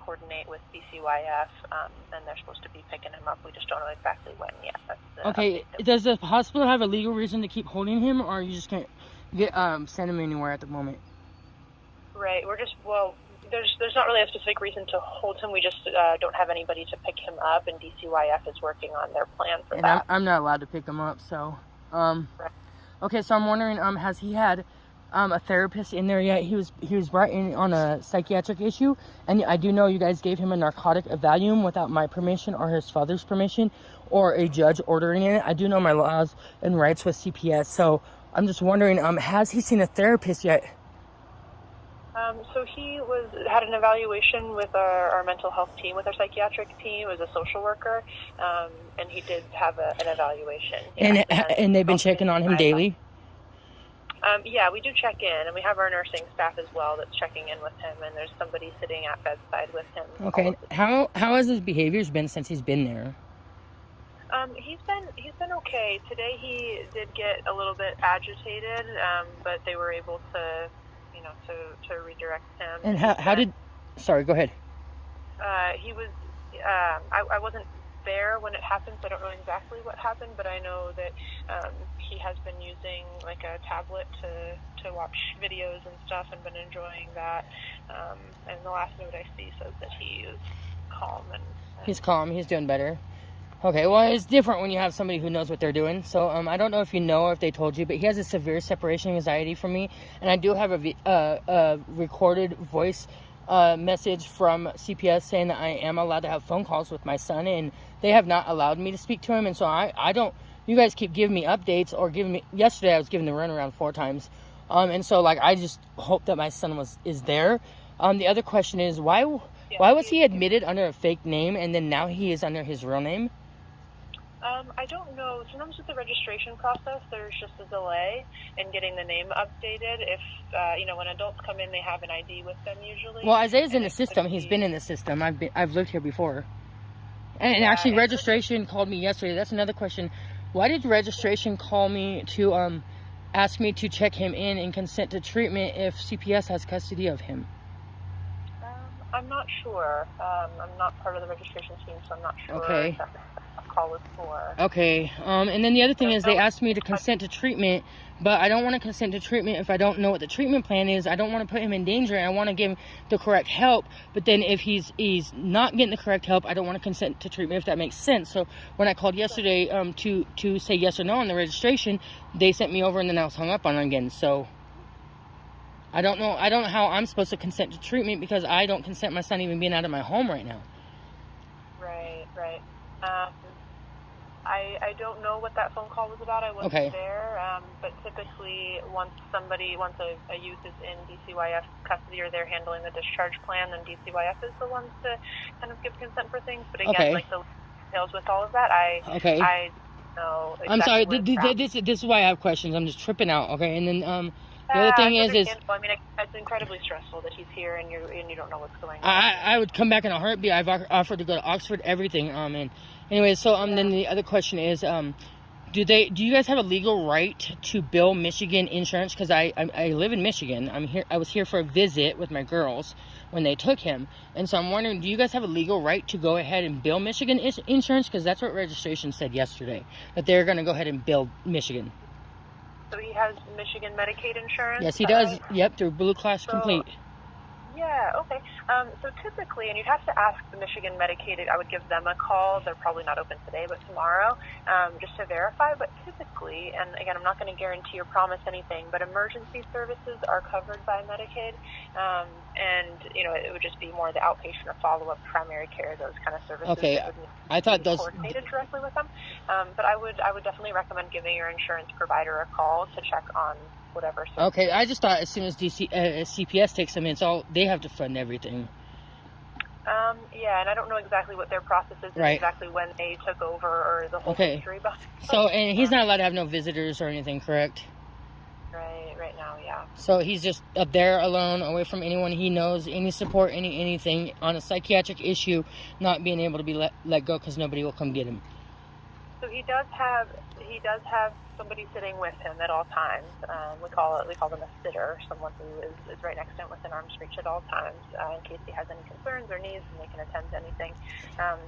coordinate with DCYF, and they're supposed to be picking him up. We just don't know exactly when yet. That's the Okay, update. does the hospital have a legal reason to keep holding him, or you just can't send him anywhere at the moment? Right. We're just, well, there's not really a specific reason to hold him. We just don't have anybody to pick him up, and DCYF is working on their plan for that. I'm not allowed to pick him up, so Right. okay, so I'm wondering, has he had a therapist in there yet? He was brought in on a psychiatric issue, and I do know you guys gave him a narcotic, a valume, without my permission or his father's permission or a judge ordering it. I do know my laws and rights with CPS, so I'm just wondering, has he seen a therapist yet? So he had an evaluation with our mental health team, with our psychiatric team as a social worker, and he did have an evaluation. Yeah, and they've been checking on him daily? Yeah, we do check in, and we have our nursing staff as well that's checking in with him, and there's somebody sitting at bedside with him. Okay, how has his behaviors been since he's been there? He's been okay. Today he did get a little bit agitated, but they were able to, to redirect him. And how did? Sorry, go ahead. He was. I wasn't there when it happened, so I don't know exactly what happened, but I know that he has been using like a tablet to watch videos and stuff, and been enjoying that. And the last note I see says that he is calm and he's calm. He's doing better. Okay, well, it's different when you have somebody who knows what they're doing. So I don't know if you know or if they told you, but he has a severe separation anxiety from me, and I do have a recorded voice message from CPS saying that I am allowed to have phone calls with my son, and they have not allowed me to speak to him. And so I don't. You guys keep giving me updates or giving me. Yesterday I was given the runaround 4 times, and so like I just hope that my son is there. The other question is why was he admitted under a fake name and then now he is under his real name? I don't know. Sometimes with the registration process, there's just a delay in getting the name updated. If, when adults come in, they have an ID with them usually. Well, Isaiah's in the system. He's been in the system. I've lived here before. And actually, registration called me yesterday. That's another question. Why did registration call me to ask me to check him in and consent to treatment if CPS has custody of him? I'm not sure. I'm not part of the registration team, so I'm not sure. Okay. Exactly. Call was for. Okay, and then the other thing is they asked me to consent to treatment, but I don't want to consent to treatment if I don't know what the treatment plan is. I don't want to put him in danger, and I want to give him the correct help, but then if he's not getting the correct help, I don't want to consent to treatment, if that makes sense. So when I called yesterday to say yes or no on the registration, they sent me over and then I was hung up on it again. So I don't know how I'm supposed to consent to treatment because I don't consent my son even being out of my home right now. Right. I don't know what that phone call was about. I wasn't there. But typically, once a youth is in DCYF custody or they're handling the discharge plan, then DCYF is the ones to kind of give consent for things. But again, like the details with all of that, I know exactly. I'm sorry. This is why I have questions. I'm just tripping out. Okay, and then the other thing is I mean, it's incredibly stressful that he's here and you don't know what's going on. I would come back in a heartbeat. I've offered to go to Oxford, everything. And anyway, so then the other question is, do you guys have a legal right to bill Michigan insurance? Because I live in Michigan. I was here for a visit with my girls when they took him, and so I'm wondering, do you guys have a legal right to go ahead and bill Michigan insurance? Because that's what registration said yesterday, that they're going to go ahead and bill Michigan. So he has Michigan Medicaid insurance? Yes, he does. Right? Yep, through Blue Cross Complete. Yeah, okay. So typically, and you'd have to ask the Michigan Medicaid, I would give them a call. They're probably not open today, but tomorrow, just to verify. But typically, and again, I'm not going to guarantee or promise anything, but emergency services are covered by Medicaid. And, it would just be more the outpatient or follow-up primary care, those kind of services. Okay, I thought those coordinated directly with them. But I would definitely recommend giving your insurance provider a call to check on whatever. Okay, I just thought as soon as CPS takes them in, they have to fund everything. Yeah, and I don't know exactly what their process is, right. Exactly when they took over or the whole history behind it. So, and he's not allowed to have no visitors or anything, correct? Right now, yeah. So he's just up there alone, away from anyone he knows, any support, anything on a psychiatric issue, not being able to be let go because nobody will come get him. So he does have somebody sitting with him at all times. We call them a sitter, someone who is right next to him within arm's reach at all times, in case he has any concerns or needs, and they can attend to anything.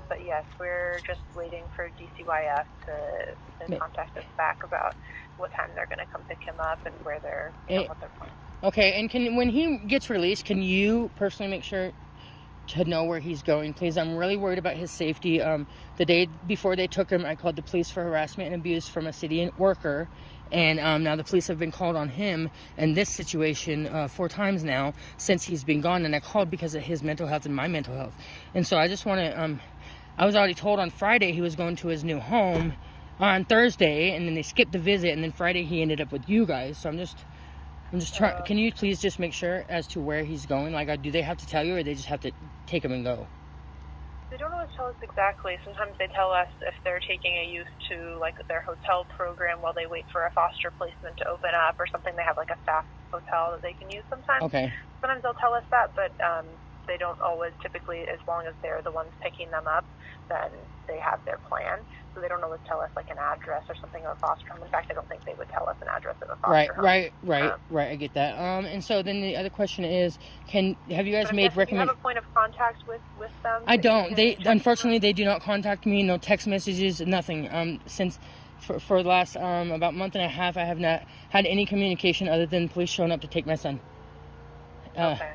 But yes, we're just waiting for DCYF to contact us back about what time they're going to come pick him up and where they're what they're planning. Okay, and when he gets released, can you personally make sure to know where he's going, please? I'm really worried about his safety. The day before they took him, I called the police for harassment and abuse from a city worker, and now the police have been called on him in this situation 4 times now since he's been gone, and I called because of his mental health and my mental health. And so I just want to I was already told on Friday he was going to his new home on Thursday, and then they skipped the visit, and then Friday he ended up with you guys. So I'm just trying. Can you please just make sure as to where he's going? Like, do they have to tell you, or they just have to take him and go? They don't always tell us exactly. Sometimes they tell us if they're taking a youth to like their hotel program while they wait for a foster placement to open up or something. They have like a staff hotel that they can use sometimes. Okay. Sometimes they'll tell us that, but they don't always. Typically, as long as they're the ones picking them up, then they have their plan. So they don't always tell us like an address or something of a foster home. In fact, I don't think they would tell us an address of a foster home. Right. I get that. And so then the other question is, have you guys made recommendations? Do you have a point of contact with them? I don't. Unfortunately, they do not contact me. No text messages, nothing. Since for the last about month and a half, I have not had any communication other than police showing up to take my son. Okay.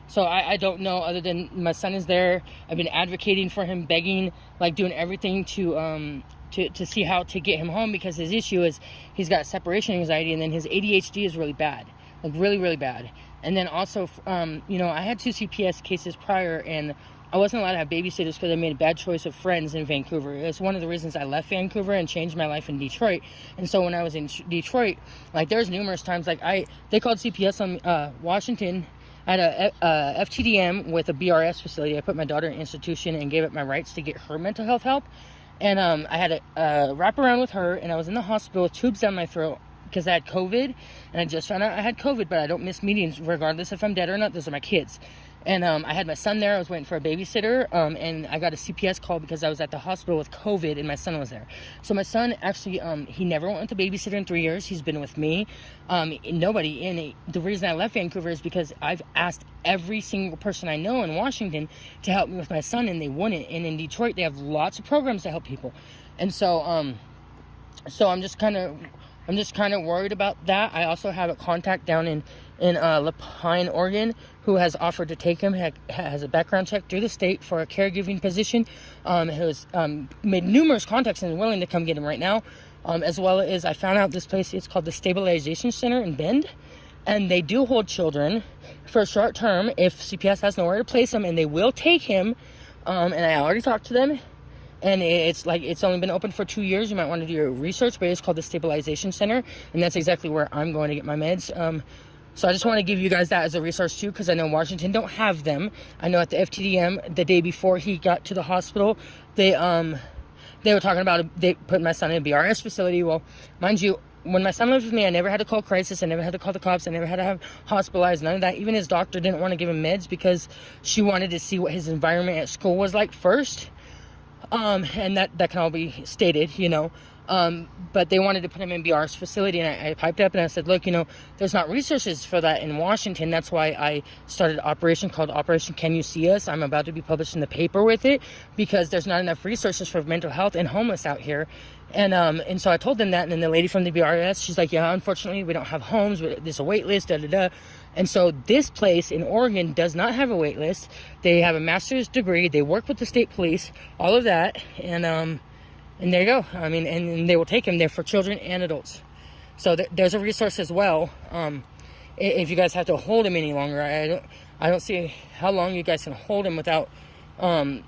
So I don't know, other than my son is there. I've been advocating for him, begging, like doing everything to see how to get him home, because his issue is he's got separation anxiety, and then his ADHD is really bad, like really, really bad. And then also, I had 2 CPS cases prior, and I wasn't allowed to have babysitters because I made a bad choice of friends in Vancouver. It's one of the reasons I left Vancouver and changed my life in Detroit. And so when I was in Detroit, like there's numerous times, like they called CPS on Washington. I had a FTDM with a BRS facility. I put my daughter in institution and gave up my rights to get her mental health help. And I had a wrap around with her, and I was in the hospital with tubes down my throat because I had COVID. And I just found out I had COVID, but I don't miss meetings regardless if I'm dead or not. Those are my kids. And I had my son there. I was waiting for a babysitter, and I got a CPS call because I was at the hospital with COVID, and my son was there. So my son actually, he never went with a babysitter in 3 years. He's been with me. Nobody. And the reason I left Vancouver is because I've asked every single person I know in Washington to help me with my son, and they wouldn't. And in Detroit, they have lots of programs to help people. And so, I'm just kind of worried about that. I also have a contact down in Lapine, Oregon, who has offered to take him, has a background check through the state for a caregiving position, who's made numerous contacts and is willing to come get him right now, as well as I found out this place, it's called the Stabilization Center in Bend, and they do hold children for a short term if CPS has nowhere to place them, and they will take him, and I already talked to them. And it's only been open for 2 years. You might want to do your research, but it's called the Stabilization Center, and that's exactly where I'm going to get my meds. So I just want to give you guys that as a resource too, because I know Washington don't have them. I know at the FTDM, the day before he got to the hospital, they were talking about they put my son in a BRS facility. Well, mind you, when my son lived with me, I never had to call crisis. I never had to call the cops. I never had to have hospitalized. None of that. Even his doctor didn't want to give him meds because she wanted to see what his environment at school was like first. And that can all be stated, but they wanted to put him in BR's facility, and I piped up and I said, look, there's not resources for that in Washington. That's why I started an operation called Operation Can You See Us? I'm about to be published in the paper with it, because there's not enough resources for mental health and homeless out here. And so I told them that, and then the lady from the BRS, she's like, yeah, unfortunately, we don't have homes, there's a wait list, da-da-da. And so this place in Oregon does not have a wait list. They have a master's degree. They work with the state police, all of that. And there you go. I mean, and they will take him there for children and adults. So there's a resource as well. If you guys have to hold him any longer, I don't see how long you guys can hold him without, how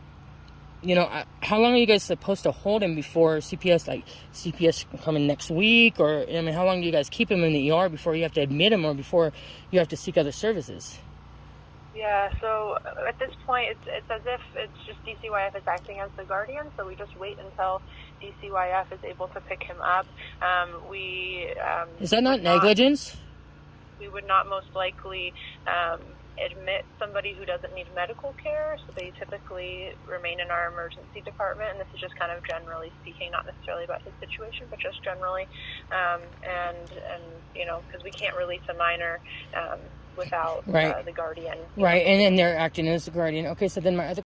long are you guys supposed to hold him before CPS coming next week? Or, how long do you guys keep him in the ER before you have to admit him or before you have to seek other services? Yeah, so at this point, it's as if it's just DCYF is acting as the guardian, so we just wait until DCYF is able to pick him up. Is that not negligence? We would not most likely admit somebody who doesn't need medical care, so they typically remain in our emergency department, and this is just kind of generally speaking, not necessarily about his situation, but just generally, and because we can't release a minor without Right. the guardian. Right, and then they're acting as the guardian. Okay, so then my other